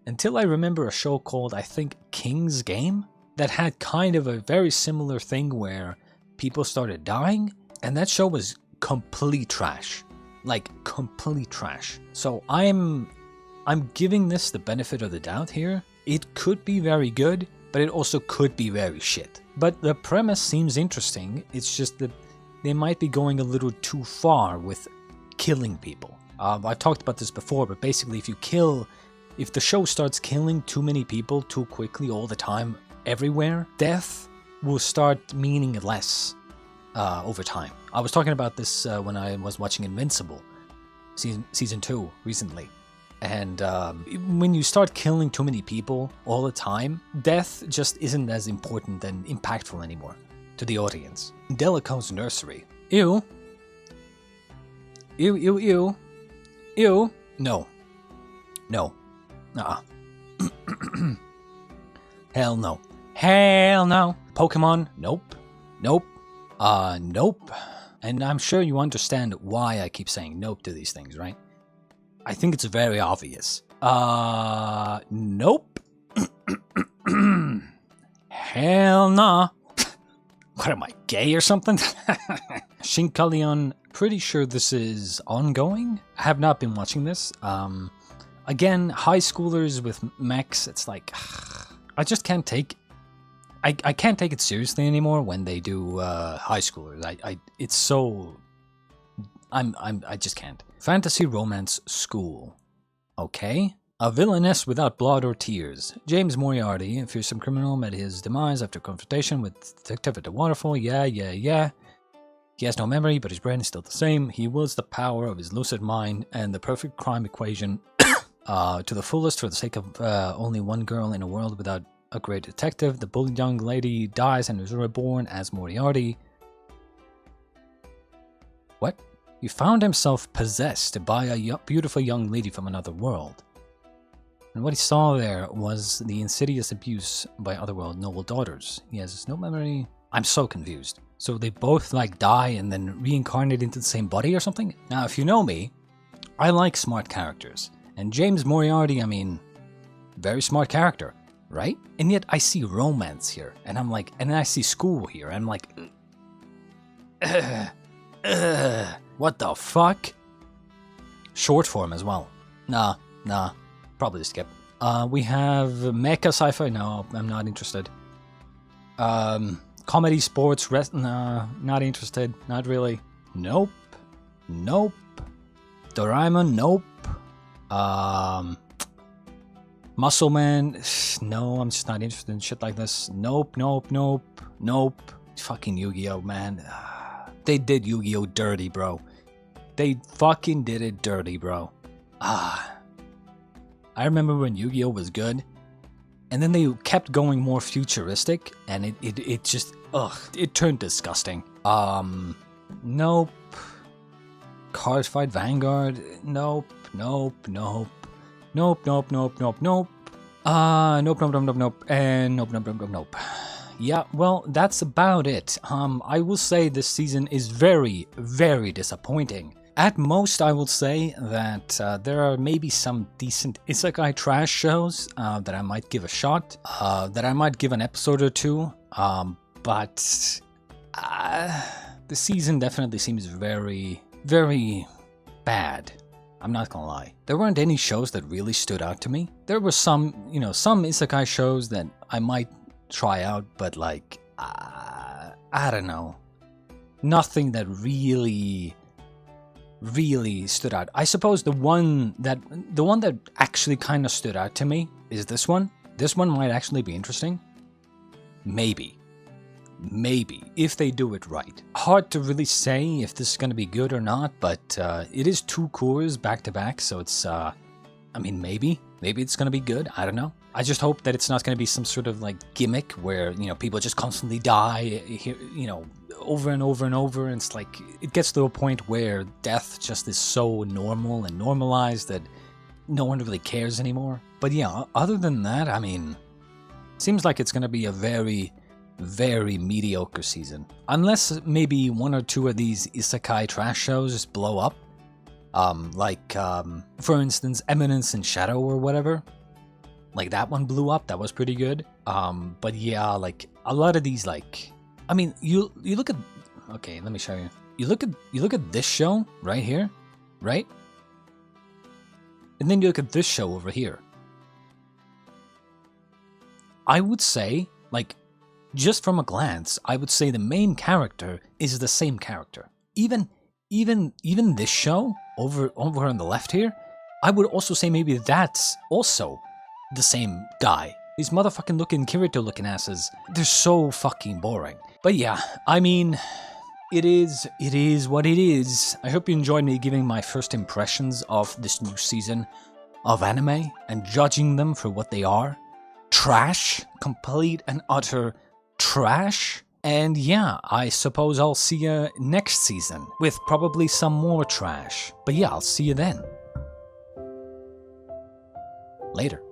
Speaker 1: until I remember a show called, I think, King's Game, that had kind of a very similar thing where people started dying, and that show was complete trash. Like, complete trash. So I'm giving this the benefit of the doubt here. It could be very good, but it also could be very shit. But the premise seems interesting. It's just that they might be going a little too far with killing people. I've talked about this before, but basically if the show starts killing too many people too quickly all the time, everywhere, death will start meaning less over time. I was talking about this when I was watching Invincible, season 2, recently. And when you start killing too many people all the time, death just isn't as important and impactful anymore to the audience. Delico's nursery. Ew. Ew. No. Hell no. Pokemon? Nope. Nope. And I'm sure you understand why I keep saying nope to these things, right? I think it's very obvious. Nope. Hell nah. What am I, gay or something? Shinkalion, pretty sure this is ongoing. I have not been watching this. Again, high schoolers with mechs, it's like, I just can't take, I can't take it seriously anymore when they do high schoolers. It's so, I just can't. Fantasy romance school. Okay. A villainess without blood or tears. James Moriarty, a fearsome criminal, met his demise after confrontation with detective at the waterfall. Yeah. He has no memory, but his brain is still the same. He wields the power of his lucid mind and the perfect crime equation to the fullest for the sake of only one girl in a world without a great detective. The bullied young lady dies and is reborn as Moriarty. What? He found himself possessed by a beautiful young lady from another world. And what he saw there was the insidious abuse by otherworld noble daughters. He has no memory. I'm so confused. So they both like die and then reincarnate into the same body or something? Now, if you know me, I like smart characters. And James Moriarty, I mean, very smart character, right? And yet I see romance here. And I'm like, and then I see school here. And I'm like, what the fuck? Short form as well. Nah. Probably skip. We have mecha sci-fi. No, I'm not interested. Comedy, sports, nah, not interested. Not really. Nope. Doraemon, nope. Muscle Man, no, I'm just not interested in shit like this. Nope. Fucking Yu-Gi-Oh, man. They did Yu-Gi-Oh dirty, bro. They fucking did it dirty, bro. I remember when Yu-Gi-Oh was good, and then they kept going more futuristic, and it just, it turned disgusting. Nope. Card Fight Vanguard, nope. Nope, and nope. Yeah, well, that's about it. I will say this season is very, very disappointing. At most, I will say that there are maybe some decent isekai trash shows that I might give a shot, that I might give an episode or two, but The season definitely seems very, very bad. I'm not gonna lie. There weren't any shows that really stood out to me. There were some, some isekai shows that I might try out, but like, I don't know. Nothing that really stood out. I suppose the one that actually kind of stood out to me is this one. This one might actually be interesting. Maybe, if they do it right. Hard to really say if this is going to be good or not, but it is 2 cores back to back, so it's, I mean, maybe it's going to be good. I don't know. I just hope that it's not going to be some sort of like gimmick where, people just constantly die, over and over and over. And it's like, it gets to a point where death just is so normal and normalized that no one really cares anymore. But yeah, other than that, I mean, seems like it's going to be a very, very mediocre season. Unless maybe 1 or 2 of these isekai trash shows just blow up. For instance, Eminence in Shadow or whatever. Like, that one blew up, that was pretty good. But yeah, like, a lot of these, like, I mean, you look at, okay, let me show you. You look at this show right here, right? And then you look at this show over here. I would say, like, just from a glance, I would say the main character is the same character. Even this show over on the left here, I would also say maybe that's also the same guy. These motherfucking Kirito looking asses, they're so fucking boring. But yeah, I mean, it is what it is. I hope you enjoyed me giving my first impressions of this new season of anime and judging them for what they are. Trash, complete and utter trash. And yeah, I suppose I'll see you next season with probably some more trash. But yeah, I'll see you then. Later.